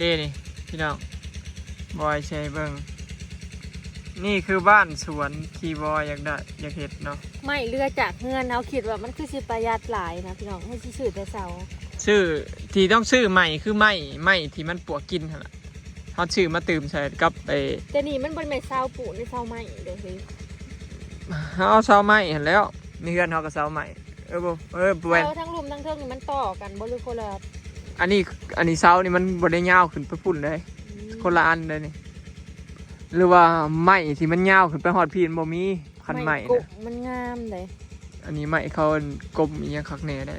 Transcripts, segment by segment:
เด้นี่พี่น้องบอยใช้เบิ่งนี่คือบ้านสวนทีบอยอยากได้อยากเห็ดเนาะไม่เรือจากเงินเอาคิดว่ามันคือสิประหยัดหลายนะพี่น้องให้ซื้อแต่เสาซื้อที่ต้องซื้อใหม่คือไม่ที่มันปวกกินหั่นล่ะเขาซื้อมาตื่มใส่กับแต่นี่มันเป็นไม้เสาปูนในเสาไม้เด้อเฮ้ยเขาเอาเสาไม้เห็นแล้วมีเพื่อนเขากับเสาไม้บแวนเสาทั้งรุมทั้งเทิงนี่มันต่อกันบ่หรือคนละอันนี้เสานี่มันบนได้ยาวขึ้นไปพุ่นเลยคนละอันเลยนี่หรือว่าไม้ที่มันยาวขึ้นไปหอดพีนบ่มีคันไม้นะมันงามเลยอันนี้ไม้เขากลมอีกอย่างคักแน่ได้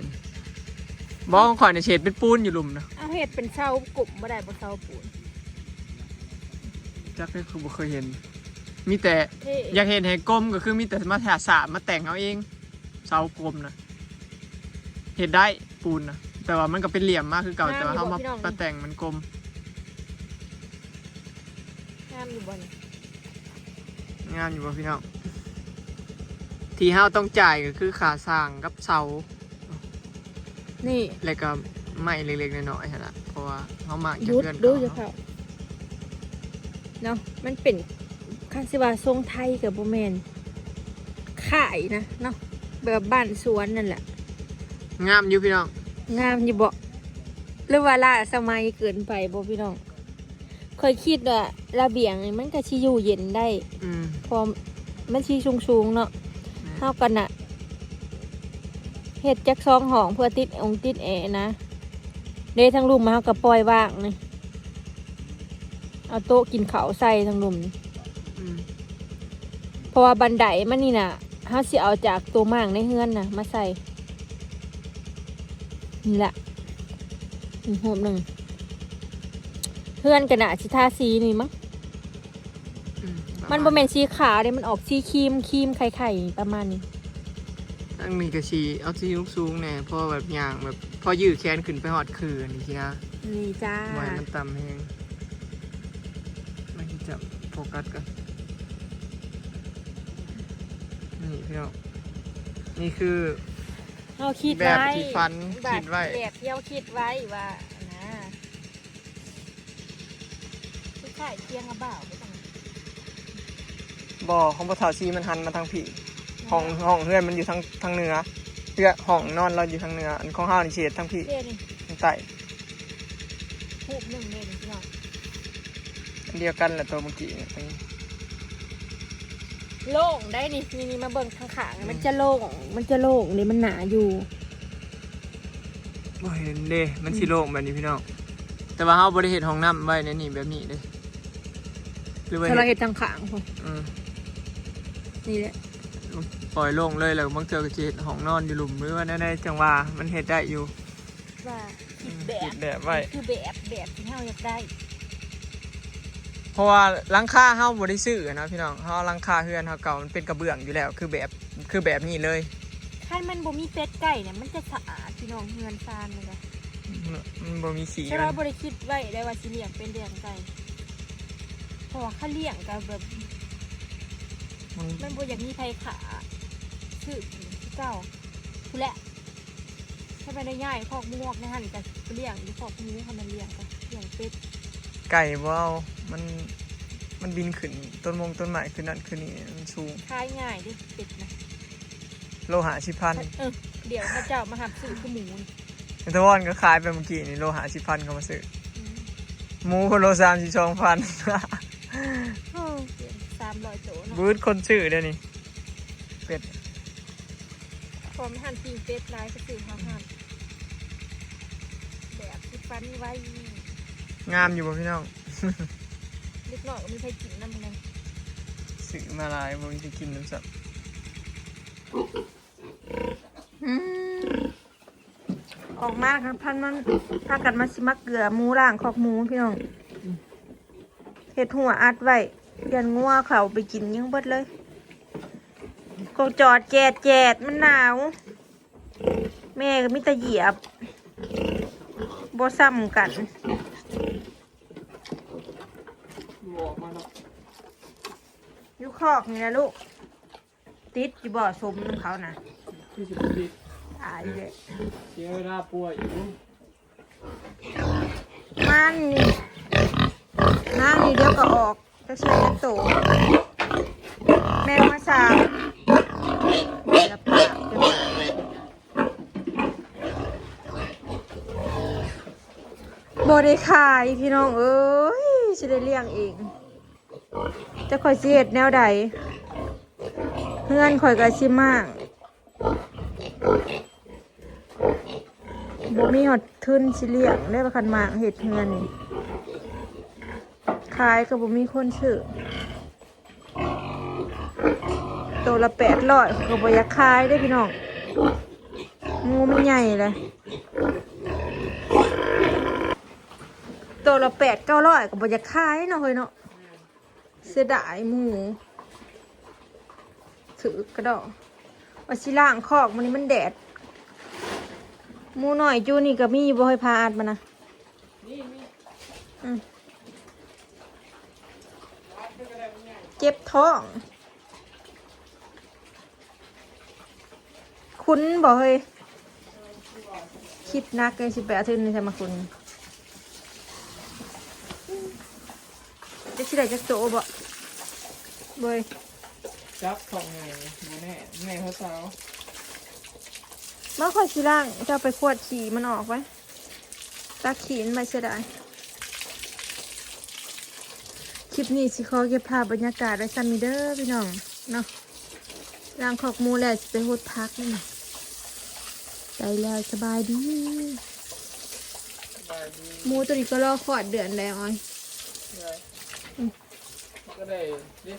บอกข่อยในเฉดเป็นปูนอยู่หลุมนะเอาเห็ดเป็นเสากลุ่มบ่ได้บ่เสาปูนจักได้คือบ่เคยเห็นมีแต่อยากเห็นให้กลมก็คือมีแต่มาแถสามาแต่งเอาเองเสากลมนะเห็นได้ปูนนะแต่ว่ามันก็เป็นเหลี่ยมมากคือเก่าแต่ว่าเขามาแต่งมันกลมงามอยู่บนงามอยู่บ่พี่น้องที่เฮาต้องจ่ายก็คือขาสร้างกับเสานี่แล้วก็ไม้เล็กๆน้อยๆนะเพราะว่าเขามาจากเพื่อนดูอยู่เขาเนาะมันเป็นคาสิวาทรงไทยกับโบแมนขายนะเนาะแบบบ้านสวนนั่นแหละงามอยู่พี่น้องงามอยู่บ่หรือว่าล่าสมัยเกินไปบ่พี่น้องเคยคิดว่าระเบียงมันก็ชิอยู่เย็นได้พอมันชีสูงๆเนาะเท่ากันน่ะเฮ็ดจัก2ห้องเพื่อติดติดแอร์นะเด้ทั้งรูมมาเฮาก็ปล่อยว่างนี่เอาโต๊ะกินข้าวใส่ทั้งรูมนี่เพราะว่าบันไดมันนี่น่ะเฮาสิเอาจากตัวม่างในเฮือนน่ะมาใส่นี่แหละอีกโหมหนึ่งเฮือนกันน่ะสิทาสีนี่มั้งมันบ่แม่นสีขาวเด้มันออกสีครีมไข่ประมาณนี้ตั้งมีกระชีเอาสีสูงๆแน่พอแบบอย่างแบบพอยืดแขนขึ้นไปหอดคืนนี่สินะนี่จ้าไว้มันต่ำเองไม่จับโฟกัสกันนี่พี่น้องนี่คือแบบที่ฟันคิดไว้แบบที่เราคิดไว้ว่านะคือขายเที่ยงกระเป๋าไปตรงบ่อของปะเถาซีมันหันมาทางผีห้องเพื่อนมันอยู่ทางเหนือเพื่อห้องนอนเราอยู่ทางเหนืออันของห้าวนี่เฉียดทางผีทางใต้หูบหนึ่งเลยพี่น้องอันเดียวกันแหละตัวเมื่อกี้โล่งได้นี่มาเบิ่งข้างๆมันจะโล่งเลยมันหนาอยู่บ่เห็นเด้มันสิโล่งแบบนี้พี่น้องแต่ว่าเฮาบ่ได้เฮ็ดห้องน้ำไว้ในนี่แบบนี้เด้หรือว่าเราเฮ็ดทางข้างพุ่นนี่แหละปล่อยโล่งเลยแล้วบางเทื่อก็สิเฮ็ดห้องนอนอยู่หลุมหรือว่าในจังหวะมันเฮ็ดได้อยู่ว่าคิดแบบไว้คือแบบที่เฮาอยากได้เพราะว่าหลังคาเฮาบ่ได้ซื้อนะพี่น้องเฮาหลังคาเฮือนเฮาเก่ามันเป็นกระเบื้องอยู่แล้วคือแบบนี้เลยคันมันบ่มีเป็ดไก่เนี่ยมันจะสะอาดพี่น้องเฮือนซานเลยนะมันบ่มีสีใช่เราบ่ได้คิดไว้ได้ว่าสิเลี้ยงเป็นเลี้ยงไก่เพราะว่าถ้าเลี้ยงก็แบบมันบ่อยากมีไผขาชื่อเจ้าผู้แหละถ้าไปได้ง่ายคอกมวกในหั่นก็เลี้ยงอยู่คอกหมูให้มันเลี้ยงก็เลี้ยงเป็ดไก่บ่เอามันบินขึ้นต้นไม้ขึ้นนั่นขึ้นนี่มันสูงขายง่ายดิเป็ดนะโลหะ10,000เดี๋ยวพระเจ้ามาหับซื้อคือหมูตะวันก็ขายไปเมื่อกี้นี่โลหะ10,000เขามาซื้อหมูโล32,000 300 โตบูธคนซื้อเด้นี่เป็ดพอไม่หั่นปีเป็ดลายก็ซื้อหั่นแบบที่ฟันไว้งามอยู่บ่พี่น้องเล็กน้อยก็มีใครกินน้ำมันซื้อมาลายบ่มีใครกินน้ำสับออกมาครับพันมันถ้ากันมาสิมักเกลือหมูล่างขอกหมูพี่น้องเห็ดหัวอัดไว้ยันงัวเขาไปกินยังเบิดเลยก็จอดแจดมันหนาวแม่ก็มิตรเหยียบบ่ซ้ำกันยุคอกนี่นะลูกติดอยู่บ่อสมน้ำเขานะตายเลยเสียเวลาป่วยอยู่มันนี่ นี้เดี๋ยวก็ออกจะเชื่อจะโตแม่มาสามจะปากจะปากบ่ได้ขายพี่น้องเอ้ยสิได้เลี้ยงเองจะข่อยสิเฮ็ดแนวใดเพื่อนข่อยก็สิมากบ่มีหอดทุนสิเลี้ยงได้ประคันมากเฮ็ดเฮือนนี่ขายก็บ่มีคนซื้อตัวละ800ก็บ่อยากขายได้พี่น้องงูมันใหญ่เลยตัวละ800-900ก็บ่อยากขายเนาะเฮ้ยเนาะเสียดายหมูถือกระดอกว่าสิล้างคอกมันนี่มันแดดหมูหน่อยจูนี่ก็มีบ่ให้พาอัดมานะเจ็บท้องคุ้นบ่เฮ้ยคิดนักเลยสิไปอาทิตย์นึงใช่มาคุณจะสิได้จักโตบ่เว้ยจับของไงแม่เขาสาวมาค่อยสิล่างจะไปขวดขี่มันออกไว้ตาขี่มันไม่เสียดายคลิปนี้สิขอเก็บภาพบรรยากาศไว้ซัมมิเดอร์พี่น้องเนาะล่างขอกหมูแล้วจะไปหดพักนี่ใจแล้วสบายดีหมูตัวนี้ก็รอขอดเดือนแล้วอ้อยก็ได้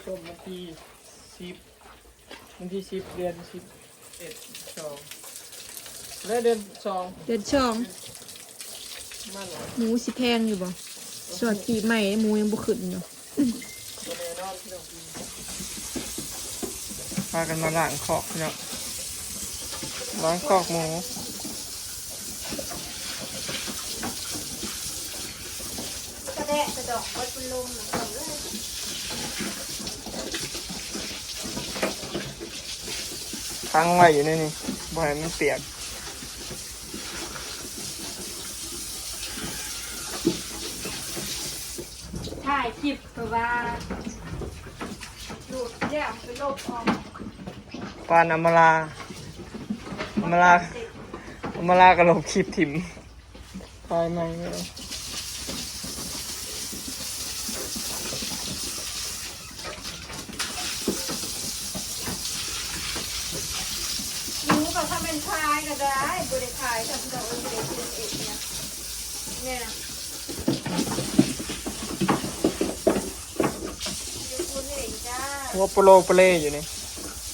ชมวันที่10เดือน11/2ได้เดือน2มันหมูสิแพงอยู่บ่ส่วนปีใหม่หมูยังบ่ขึ้นอยู่พากันมาล้างคอกเนาะล้างคอกหมูกระแดะกระดอกวัดเป็นลมหนังเลยทั้งไว้อยู่ในนี่บ่ให้มันเปียกถ่ายคลิปเพราะว่าดูดแยกไปลบออกปานอำมาลากระโหลกคลิปถิ่มตายไหมเลยก็ถ้าเป็นคายก็ได้บริคายถ้าเราบริกินเองเนี่ยคุณเองจ้าหัวโปโลเปเล่อยู่นี่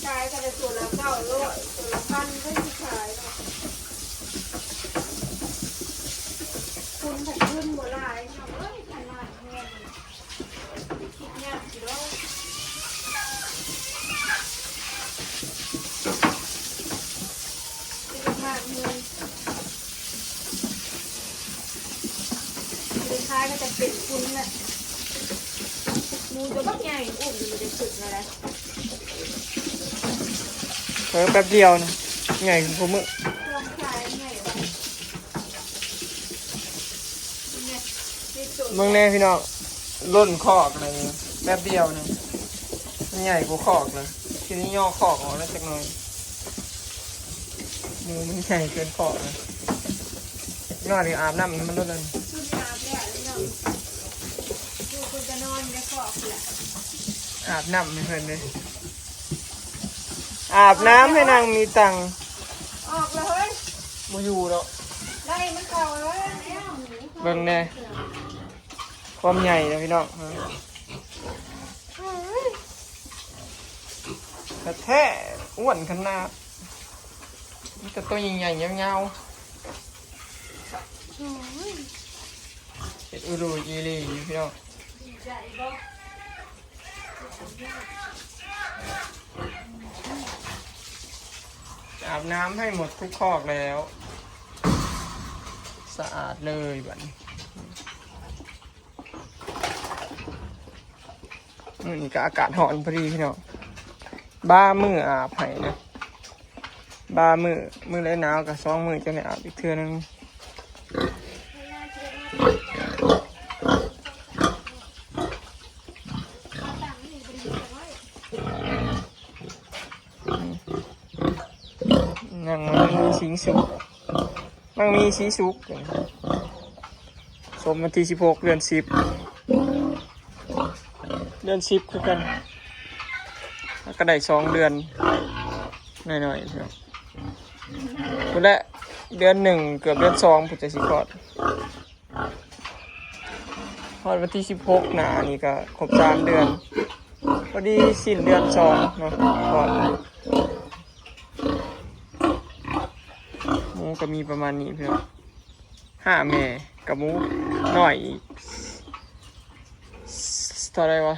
ขายกันในส่วนละ900ส่วนละ1,000ไม่ขายหรอกคุณผัดขึ้นบัวลายทำเอ้ยขนาดเงี้ยคิดเนี่ยสิลูกคล้ายก็จะเป็นคุณแหละมูจะบักใหญ่อุ้มมันจะสุดเลยแป๊บเดียวนะใหญ่ขึ้นผมเมืองแน่พี่น้องล้นคอกอะไรเงี้ยแป๊บเดียวนะใหญ่กว่าคอกเลยทีนี้ย่อคอกออกแล้วจักหน่อยมือมันใหญ่เกินคอกเลยย่อนี่อาบน้ำมันลดเลยอาบน้ำไม่เพื่อนเลยอาบน้ำให้นางมีตังค์ออกเลยมาอยู่เนาะไล่มันเก่าเลยเบิ่งแน่ความใหญ่นะพี่น้องแต่แท้อ้วนขนาดนี่แต่ตัวใหญ่ๆยาวๆเห็ดอุรุยีรีพี่น้องอาบน้ำให้หมดทุกคอกแล้วสะอาดเลยบัดนี้นี่ก็อากาศร้อนพอดีพี่น้องบ้ามืออาบให้นะบ้ามือเลยหนาวกับ2 มือจะได้อาบอีกเทื่อนึง ทิ้งสุกมันมีสีสุกสมวันที่16 เดือน 10 เดือน 10คือกันแล้วก็ได้2 เดือนหน่อยๆครับคุณและเดือน 1เกือบเดือน 2ผมจะสิคลอดคลอดวันที่16หนานี่ก็ครบ3 เดือนพอดีสิ้นเดือน2เนาะคลอดหมูก็มีประมาณนี้เพื่อน5 แม่กับหมูหน่อยอีกเท่าไรวะ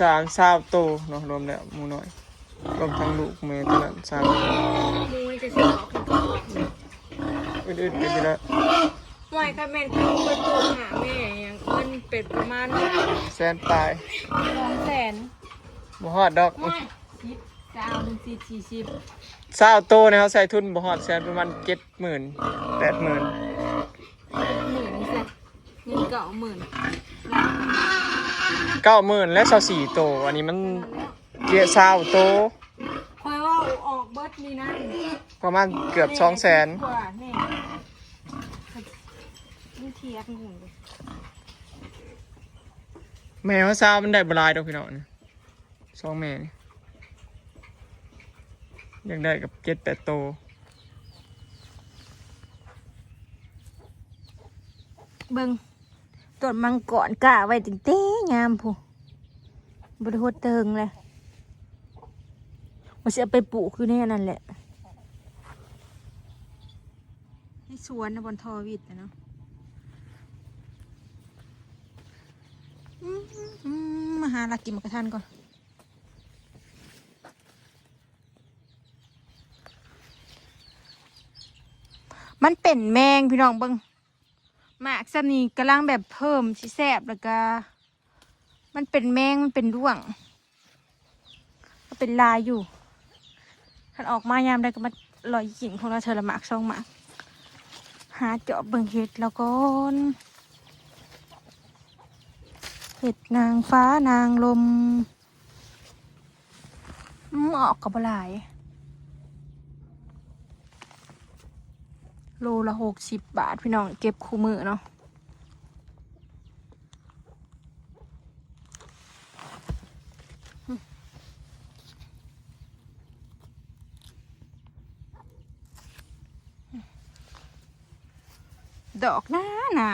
13-20 ตัวเนาะรวมแล้วหมูหน่อยรวมทั้งลูกแม่ตัวนั้น3 ตัว มูมันจะเสียออกก็ออก อื่นๆไปแล้ว หวยค่ะแม่นคือไปปลูกหาแม่ยังเงินเป็ดประมาณ แสนปลาย 200,000 บ่ฮอดดอก ไม่10 20ถึง40 20 โตเนี่ยเขาใส่ทุนบ่ฮอดแสนประมาณ 70,000 80,000 หมื่นนี่สิเงินเก่าหมื่น 90,000 และ24 โตอันนี้มันเกียร์20 โต คอยว่าออกเบิดนี่นะ ประมาณเกือบ 200,000 กว่านี่นี่เทียบหนึ่ง แม่ว่าซาวมันได้บ่หลายดอกพี่น้องนะ2 แม่นี่อยากได้กับ 7-8 โต เบิ่งต้นมังกรกล้าไว้ตั้งแต่งามผู้บริโภคเติงเลยมันจะเอาไปปลูกอยู่ในนั่นแหละในสวนนะบนทอวิทย์นะเนาะมาหาลักกินหมากระทันก่อนมันเป็นแมงพี่น้องเบิ่งหมากซับนี้กำลังแบบเพิ่มสิแสบแล้วก็มันเป็นแมงมันเป็นร่วงก็เป็นลายอยู่ท่านออกมายามได้ก็มาลอยหินของเราเธอละหมาก2 หมากหาเจาะเบิ่งเห็ดแล้วก็เห็ดนางฟ้านางลมออกกับหลายโลละ60 บาทพี่น้องเก็บคู่มือเนาะดอกหนา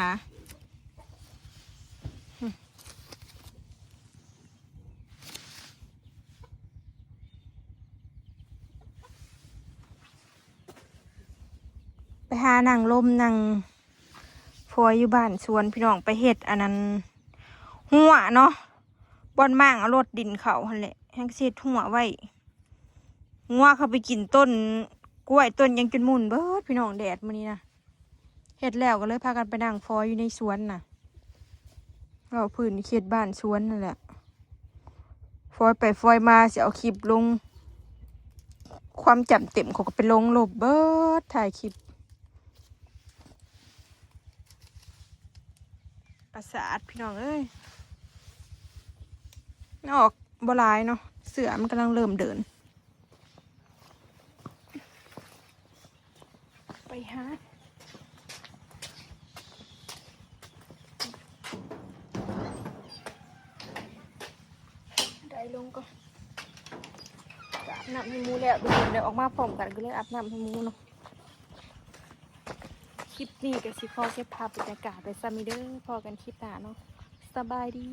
ไปหาหนังลมหนังพอยอยู่บ้านสวนพี่น้องไปเห็ดอันนั้นหัวเนาะบอนมั่งเอารถดินเขาหั่นแหละแห้งเศษหัวไว้งัวเขาไปกินต้นกล้วยต้นยังจนมุนเบิดพี่น้องแดดมื้อนี้นะเห็ดแล้วก็เลยพากันไปนั่งฟอยอยู่ในสวนน่ะก็พื้นเขตบ้านสวนนั่นแหละฟอยไปฟอยมาสิเอาคลิปลงความจำเต็มเขาก็ไปลงลบเบิดถ่ายคลิปประสาทพี่น้องเอ้ยออกบลายเนาะเสือมันกำลังเริ่มเดินไปหาได้ลงก็อาบน้ำให้มูแล้วเดี๋ยวออกมาพร้อมกันก็เลยอาบน้ำให้มูเนาะคลิปนี้ก็สิขอเก็บภาพบรรยากาศไปซะมิเด้อพอกันคลิปหน้าเนาะสบายดี